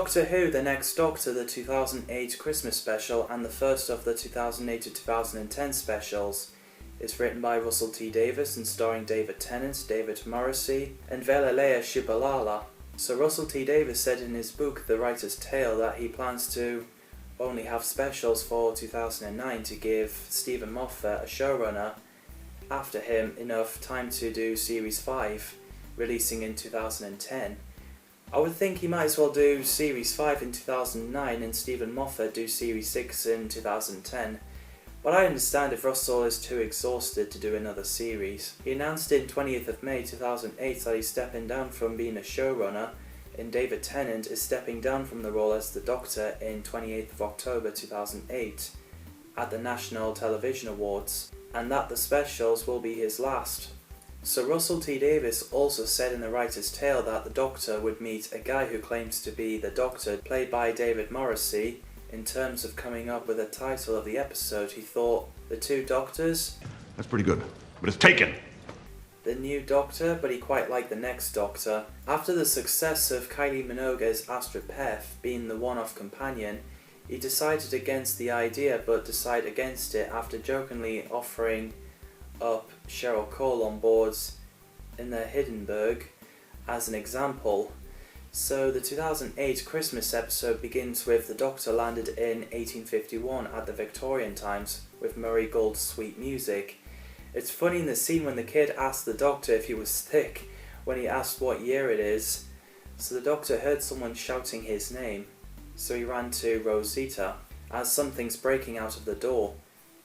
Doctor Who The Next Doctor, the 2008 Christmas special and the first of the 2008 to 2010 specials, is written by Russell T Davies and starring David Tennant, David Morrissey and Velilea Shubalala. So Russell T Davies said in his book The Writer's Tale that he plans to only have specials for 2009 to give Stephen Moffat, a showrunner, after him enough time to do Series 5, releasing in 2010. I would think he might as well do Series 5 in 2009 and Stephen Moffat do Series 6 in 2010. But I understand if Russell is too exhausted to do another series. He announced in 20th of May 2008 that he's stepping down from being a showrunner, and David Tennant is stepping down from the role as the Doctor in 28th of October 2008 at the National Television Awards, and that the specials will be his last. So Russell T Davies also said in The Writer's Tale that the Doctor would meet a guy who claims to be the Doctor, played by David Morrissey. In terms of coming up with a title of the episode, he thought The Two Doctors. That's pretty good, but it's taken. The New Doctor, but he quite liked The Next Doctor. After the success of Kylie Minogue's Astrid Peth being the one-off companion, he decided against the idea, but decided against it after jokingly offering up Cheryl Cole on boards in the Hindenburg as an example. So the 2008 Christmas episode begins with the Doctor landed in 1851 at the Victorian times with Murray Gold's sweet music. It's funny in the scene when the kid asked the Doctor if he was thick when he asked what year it is. So the Doctor heard someone shouting his name, so he ran to Rosita as something's breaking out of the door.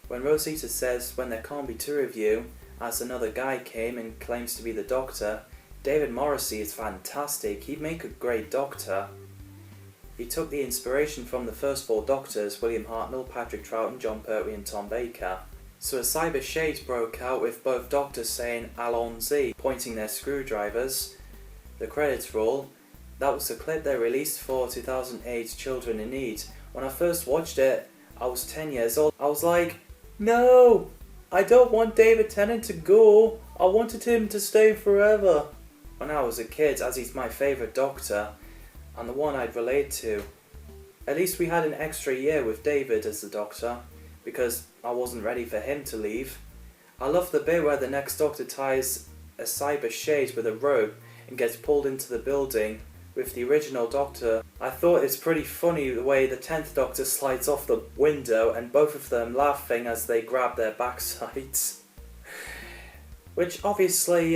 When Rosita says when there can't be two of you, as another guy came and claims to be the Doctor, David Morrissey is fantastic. He'd make a great Doctor. He took the inspiration from the first four Doctors, William Hartnell, Patrick Troughton, John Pertwee and Tom Baker. So a cyber shade broke out with both Doctors saying Allons-y, pointing their screwdrivers. The credits roll. That was the clip they released for 2008 Children in Need. When I first watched it, I was 10 years old. I was like, no! I don't want David Tennant to go. I wanted him to stay forever. When I was a kid, as he's my favourite Doctor, and the one I'd relate to. At least we had an extra year with David as the Doctor, because I wasn't ready for him to leave. I love the bit where the next Doctor ties a cyber shade with a rope and gets pulled into the building with the original Doctor. I thought it's pretty funny the way the 10th Doctor slides off the window and both of them laughing as they grab their backsides. Which obviously,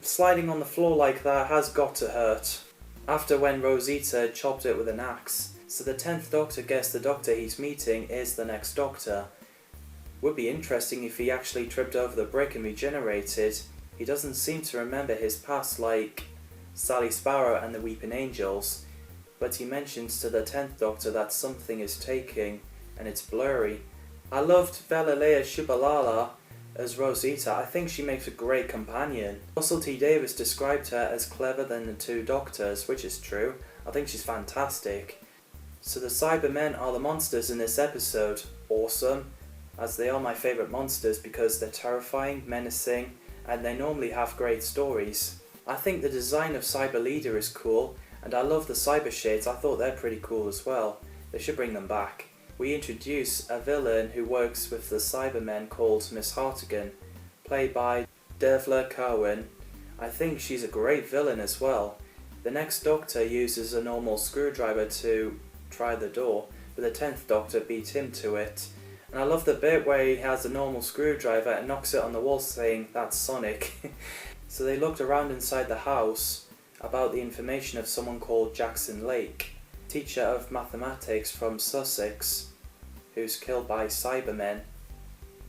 sliding on the floor like that has got to hurt. After when Rosita chopped it with an axe. So the 10th Doctor guessed the Doctor he's meeting is the next Doctor. Would be interesting if he actually tripped over the brick and regenerated. He doesn't seem to remember his past like Sally Sparrow and the Weeping Angels. But he mentions to the 10th Doctor that something is taking and it's blurry. I loved Velilea Shubalala as Rosita. I think she makes a great companion. Russell T Davies described her as clever than the two Doctors, which is true. I think she's fantastic. So the Cybermen are the monsters in this episode. Awesome, as they are my favourite monsters because they're terrifying, menacing, and they normally have great stories. I think the design of Cyber Leader is cool, and I love the Cyber Shades. I thought they're pretty cool as well. They should bring them back. We introduce a villain who works with the Cybermen called Miss Hartigan, played by Dervla Cowan. I think she's a great villain as well. The next Doctor uses a normal screwdriver to try the door, but the 10th Doctor beat him to it. And I love the bit where he has a normal screwdriver and knocks it on the wall saying, "That's Sonic." So they looked around inside the house about the information of someone called Jackson Lake, teacher of mathematics from Sussex, who's killed by Cybermen.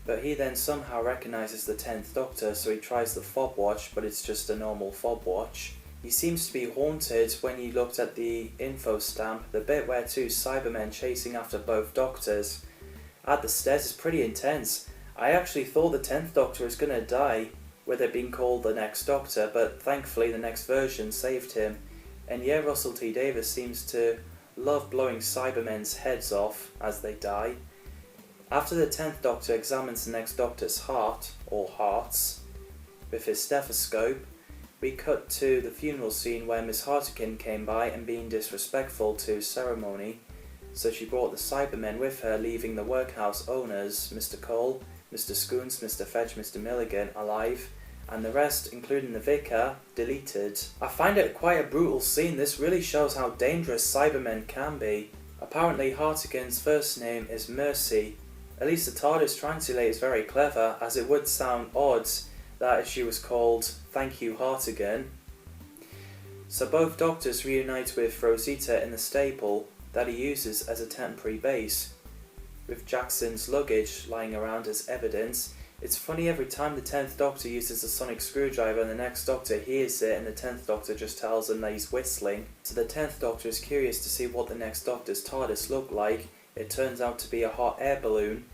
But he then somehow recognises the 10th Doctor, so he tries the fob watch, but it's just a normal fob watch. He seems to be haunted when he looked at the info stamp, the bit where two Cybermen chasing after both Doctors at the stairs is pretty intense. I actually thought the 10th Doctor was going to die with it being called the next Doctor, but thankfully the next version saved him. And yeah, Russell T Davies seems to love blowing Cybermen's heads off as they die. After the 10th Doctor examines the next Doctor's heart, or hearts, with his stethoscope, We cut to the funeral scene where Miss Hartigan came by and being disrespectful to ceremony, so she brought the Cybermen with her, leaving the workhouse owners, Mr. Cole, Mr. Scoons, Mr. Fetch, Mr. Milligan, alive, and the rest, including the vicar, deleted. I find it quite a brutal scene. This really shows how dangerous Cybermen can be. Apparently Hartigan's first name is Morrissey. At least the TARDIS translate is very clever, as it would sound odd that if she was called Thank You Hartigan. So both doctors reunite with Rosita in the stable that he uses as a temporary base, with Jackson's luggage lying around as evidence. It's funny, every time the 10th Doctor uses a sonic screwdriver and the next Doctor hears it and the 10th Doctor just tells him that he's whistling. So the 10th Doctor is curious to see what the next Doctor's TARDIS looked like. It turns out to be a hot air balloon.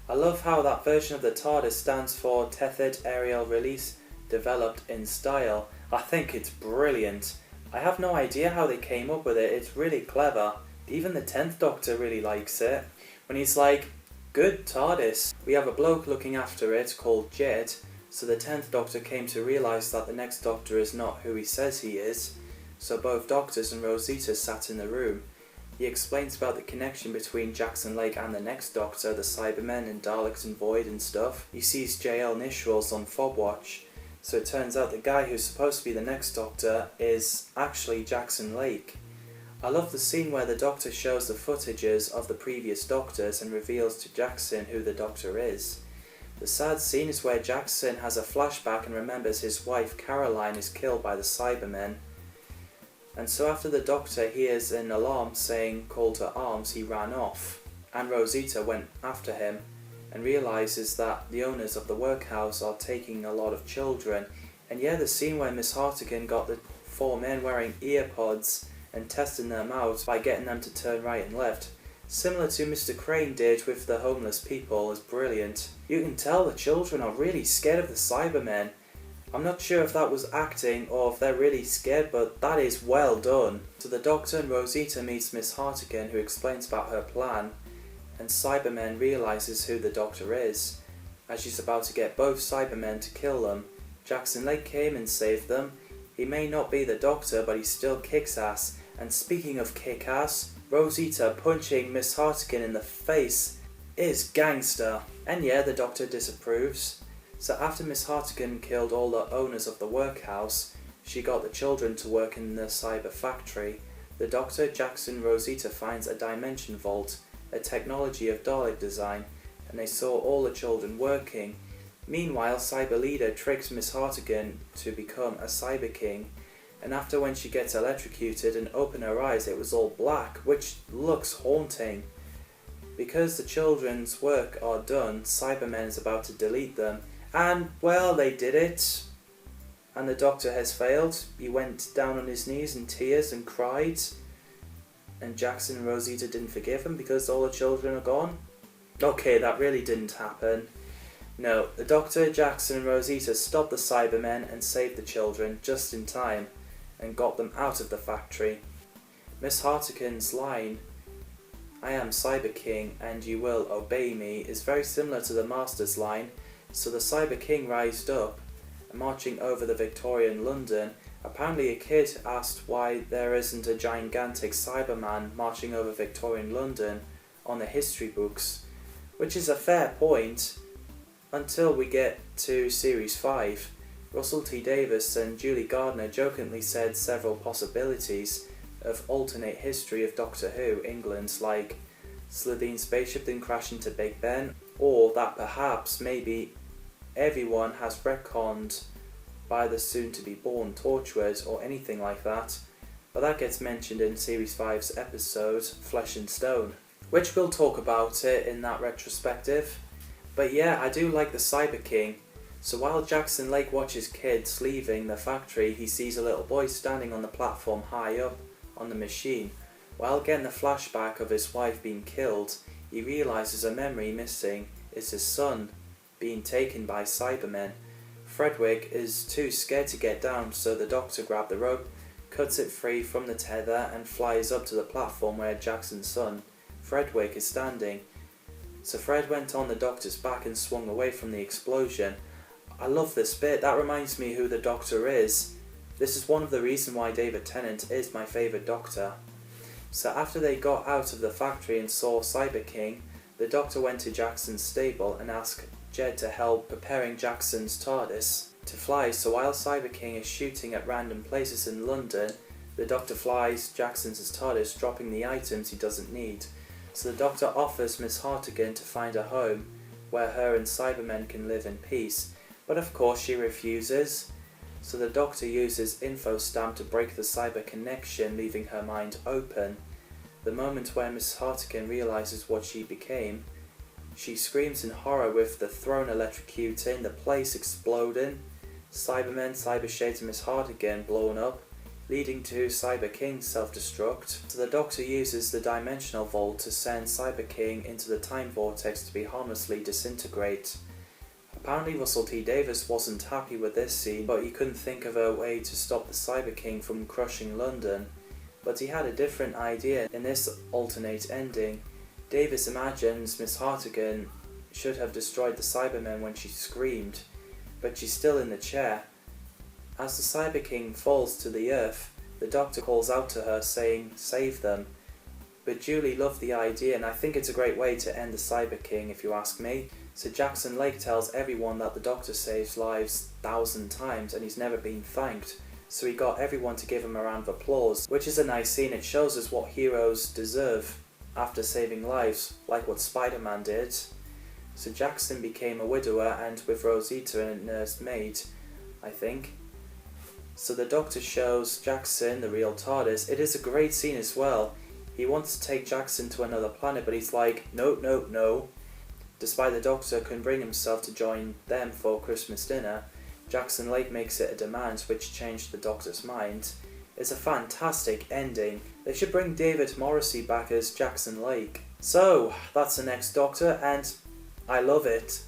I love how that version of the TARDIS stands for Tethered Aerial Release Developed in Style. I think it's brilliant. I have no idea how they came up with it. It's really clever. Even the 10th Doctor really likes it. When he's like, "Good TARDIS." We have a bloke looking after it called Jed, so the 10th Doctor came to realise that the next Doctor is not who he says he is, so both Doctors and Rosita sat in the room. He explains about the connection between Jackson Lake and the next Doctor, the Cybermen and Daleks and Void and stuff. He sees JL initials on fob watch, so it turns out the guy who's supposed to be the next Doctor is actually Jackson Lake. I love the scene where the Doctor shows the footages of the previous Doctors and reveals to Jackson who the Doctor is. The sad scene is where Jackson has a flashback and remembers his wife Caroline is killed by the Cybermen. And so after the Doctor hears an alarm saying "Call to arms," he ran off, and Rosita went after him and realises that the owners of the workhouse are taking a lot of children. And yeah, the scene where Miss Hartigan got the 4 men wearing ear pods and testing them out by getting them to turn right and left, similar to Mr. Crane did with the homeless people, is brilliant. You can tell the children are really scared of the Cybermen. I'm not sure if that was acting or if they're really scared, but that is well done. So the Doctor and Rosita meets Miss Hartigan, who explains about her plan, and Cybermen realises who the Doctor is. As she's about to get both Cybermen to kill them, Jackson Lake came and saved them. He may not be the Doctor, but he still kicks ass. And speaking of kick ass, Rosita punching Miss Hartigan in the face is gangster. And yeah, the Doctor disapproves. So after Miss Hartigan killed all the owners of the workhouse, she got the children to work in the cyber factory. The Doctor, Jackson, Rosita finds a dimension vault, a technology of Dalek design, and they saw all the children working. Meanwhile, Cyber Leader tricks Miss Hartigan to become a Cyber King, and after when she gets electrocuted and open her eyes, it was all black, which looks haunting. Because the children's work are done, Cybermen is about to delete them, and, well, they did it. And the Doctor has failed. He went down on his knees in tears and cried. And Jackson and Rosita didn't forgive him because all the children are gone. Okay, that really didn't happen. No, the Doctor, Jackson and Rosita stopped the Cybermen and saved the children just in time and got them out of the factory. Miss Hartigan's line, "I am Cyber King and you will obey me," is very similar to the Master's line. So the Cyber King rised up, marching over the Victorian London. Apparently a kid asked why there isn't a gigantic Cyberman marching over Victorian London on the history books, which is a fair point, until we get to Series 5. Russell T Davies and Julie Gardner jokingly said several possibilities of alternate history of Doctor Who England, like Slitheen's spaceship didn't crash into Big Ben, or that perhaps maybe everyone has retconned by the soon-to-be-born Torchwood or anything like that, but that gets mentioned in Series 5's episode Flesh and Stone, which we'll talk about it in that retrospective. But yeah, I do like the Cyber King. So while Jackson Lake watches kids leaving the factory, he sees a little boy standing on the platform high up on the machine. While getting the flashback of his wife being killed, he realises a memory missing is his son being taken by Cybermen. Fredwick is too scared to get down, so the Doctor grabs the rope, cuts it free from the tether and flies up to the platform where Jackson's son, Fredwick, is standing. So Fred went on the Doctor's back and swung away from the explosion. I love this bit. That reminds me who the Doctor is. This is one of the reasons why David Tennant is my favourite Doctor. So after they got out of the factory and saw Cyber King, the Doctor went to Jackson's stable and asked Jed to help preparing Jackson's TARDIS to fly. So while Cyber King is shooting at random places in London, the Doctor flies Jackson's TARDIS, dropping the items he doesn't need. So the Doctor offers Miss Hartigan to find a home where her and Cybermen can live in peace, but of course she refuses. So the Doctor uses Info Stamp to break the cyber connection, leaving her mind open. The moment where Miss Hartigan realizes what she became, she screams in horror with the throne electrocuting, the place exploding, Cybermen, Cyber Shades and Miss Hartigan blown up, leading to Cyber King's self-destruct. So the Doctor uses the Dimensional Vault to send Cyber King into the time vortex to be harmlessly disintegrate. Apparently Russell T Davies wasn't happy with this scene, but he couldn't think of a way to stop the Cyber King from crushing London. But he had a different idea in this alternate ending. Davies imagines Miss Hartigan should have destroyed the Cybermen when she screamed, but she's still in the chair. As the Cyber King falls to the earth, the Doctor calls out to her saying, "Save them." But Julie loved the idea, and I think it's a great way to end the Cyber King if you ask me. So Jackson Lake tells everyone that the Doctor saves lives 1,000 times and he's never been thanked. So he got everyone to give him a round of applause, which is a nice scene. It shows us what heroes deserve after saving lives, like what Spider-Man did. So Jackson became a widower and with Rosita and a nursemaid, I think. So the Doctor shows Jackson the real TARDIS. It is a great scene as well. He wants to take Jackson to another planet, but he's like, no, no, no. Despite the Doctor couldn't bring himself to join them for Christmas dinner, Jackson Lake makes it a demand, which changed the Doctor's mind. It's a fantastic ending. They should bring David Morrissey back as Jackson Lake. So, that's the next Doctor, and I love it.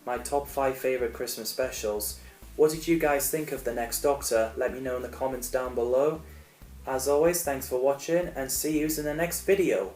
My top 5 favourite Christmas specials. What did you guys think of the next Doctor? Let me know in the comments down below. As always, thanks for watching, and see you in the next video.